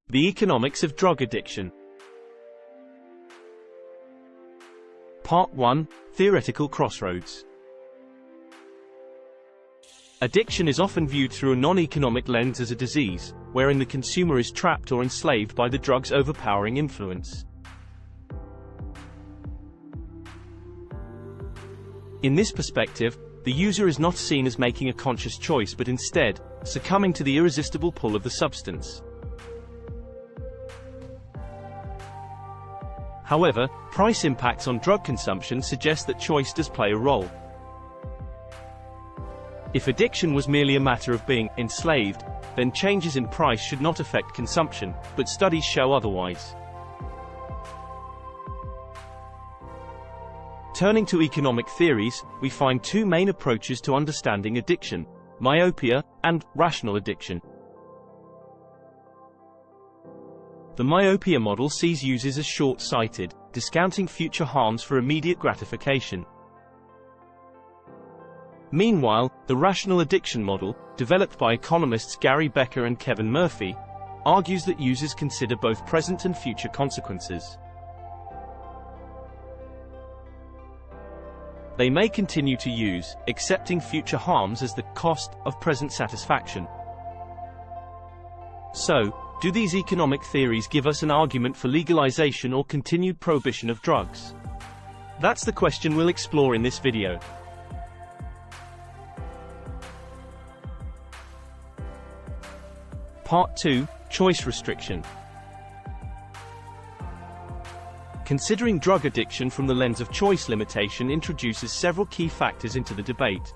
The economics of drug addiction. Part 1. Theoretical crossroads. Addiction is often viewed through a non-economic lens as a disease, wherein the consumer is trapped or enslaved by the drug's overpowering influence. In this perspective, the user is not seen as making a conscious choice but instead, succumbing to the irresistible pull of the substance. However, price impacts on drug consumption suggest that choice does play a role. If addiction was merely a matter of being enslaved, then changes in price should not affect consumption, but studies show otherwise. Turning to economic theories, we find two main approaches to understanding addiction: myopia and rational addiction. The myopia model sees users as short-sighted, discounting future harms for immediate gratification. Meanwhile, the rational addiction model, developed by economists Gary Becker and Kevin Murphy, argues that users consider both present and future consequences. They may continue to use, accepting future harms as the cost of present satisfaction. So, do these economic theories give us an argument for legalization or continued prohibition of drugs? That's the question we'll explore in this video. Part 2. Choice restriction. Considering drug addiction from the lens of choice limitation introduces several key factors into the debate.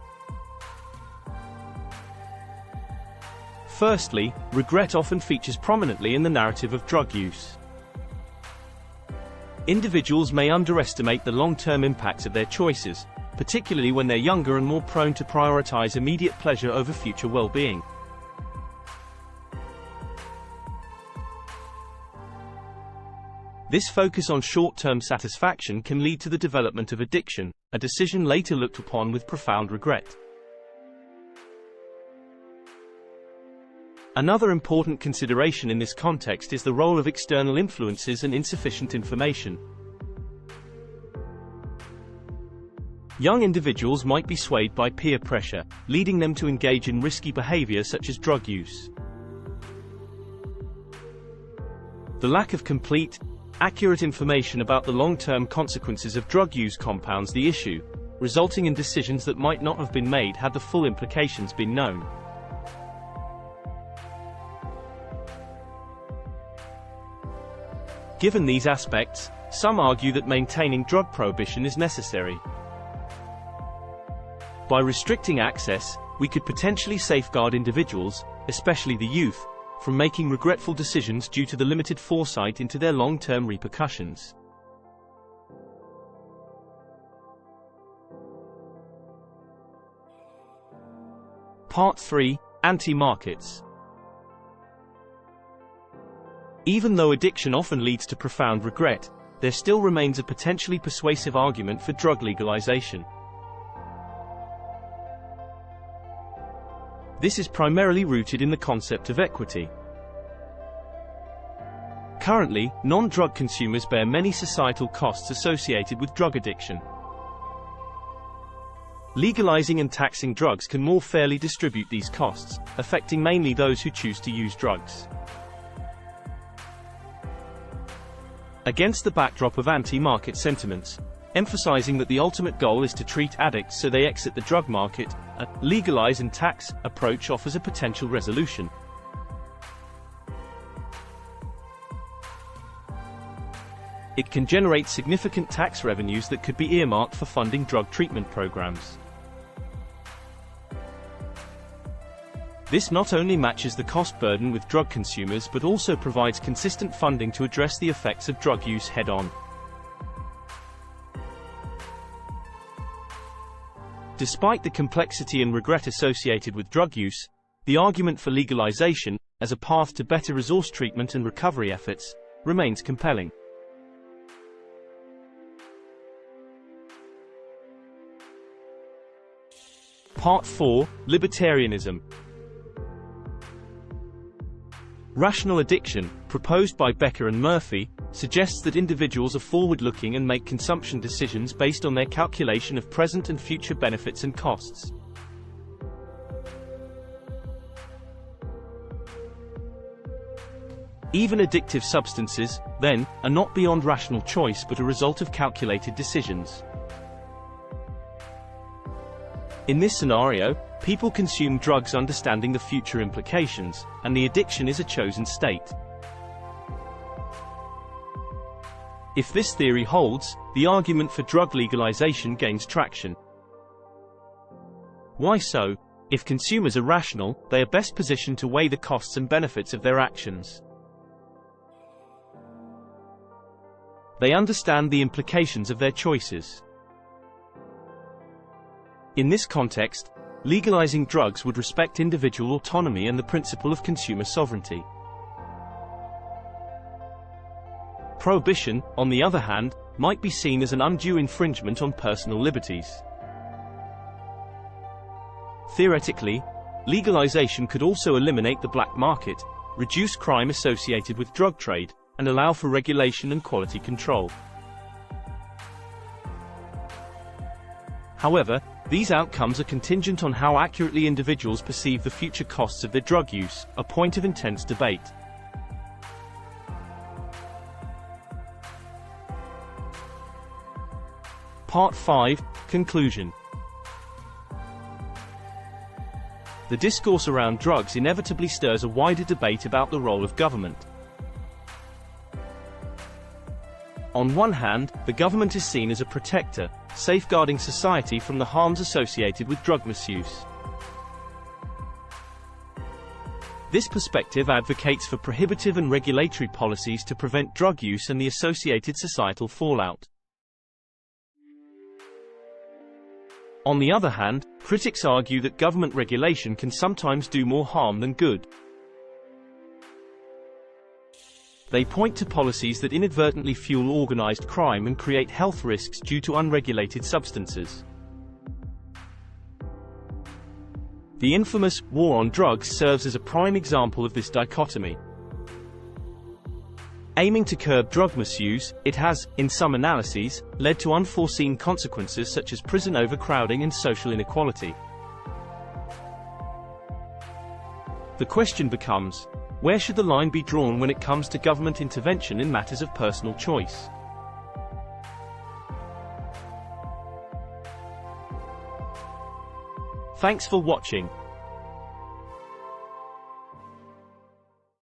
Firstly, regret often features prominently in the narrative of drug use. Individuals may underestimate the long-term impacts of their choices, particularly when they're younger and more prone to prioritize immediate pleasure over future well-being. This focus on short-term satisfaction can lead to the development of addiction, a decision later looked upon with profound regret. Another important consideration in this context is the role of external influences and insufficient information. Young individuals might be swayed by peer pressure, leading them to engage in risky behavior such as drug use. The lack of complete, accurate information about the long-term consequences of drug use compounds the issue, resulting in decisions that might not have been made had the full implications been known. Given these aspects, some argue that maintaining drug prohibition is necessary. By restricting access, we could potentially safeguard individuals, especially the youth, from making regretful decisions due to the limited foresight into their long-term repercussions. Part 3. Anti-markets. Even though addiction often leads to profound regret, there still remains a potentially persuasive argument for drug legalization. This is primarily rooted in the concept of equity. Currently, non-drug consumers bear many societal costs associated with drug addiction. Legalizing and taxing drugs can more fairly distribute these costs, affecting mainly those who choose to use drugs. Against the backdrop of anti-market sentiments, emphasizing that the ultimate goal is to treat addicts so they exit the drug market, a legalize and tax approach offers a potential resolution. It can generate significant tax revenues that could be earmarked for funding drug treatment programs. This not only matches the cost burden with drug consumers but also provides consistent funding to address the effects of drug use head-on. Despite the complexity and regret associated with drug use, the argument for legalization, as a path to better resource treatment and recovery efforts, remains compelling. Part 4. Libertarianism. Rational addiction, proposed by Becker and Murphy, suggests that individuals are forward-looking and make consumption decisions based on their calculation of present and future benefits and costs. Even addictive substances, then, are not beyond rational choice but a result of calculated decisions. In this scenario, people consume drugs understanding the future implications, and the addiction is a chosen state. If this theory holds, the argument for drug legalization gains traction. Why so? If consumers are rational, they are best positioned to weigh the costs and benefits of their actions. They understand the implications of their choices. In this context, legalizing drugs would respect individual autonomy and the principle of consumer sovereignty. Prohibition, on the other hand, might be seen as an undue infringement on personal liberties. Theoretically, legalization could also eliminate the black market, reduce crime associated with drug trade, and allow for regulation and quality control. However, these outcomes are contingent on how accurately individuals perceive the future costs of their drug use, a point of intense debate. Part 5. Conclusion. The discourse around drugs inevitably stirs a wider debate about the role of government. On one hand, the government is seen as a protector, safeguarding society from the harms associated with drug misuse. This perspective advocates for prohibitive and regulatory policies to prevent drug use and the associated societal fallout. On the other hand, critics argue that government regulation can sometimes do more harm than good. They point to policies that inadvertently fuel organized crime and create health risks due to unregulated substances. The infamous war on drugs serves as a prime example of this dichotomy. Aiming to curb drug misuse, it has, in some analyses, led to unforeseen consequences such as prison overcrowding and social inequality. The question becomes, where should the line be drawn when it comes to government intervention in matters of personal choice? Thanks for watching.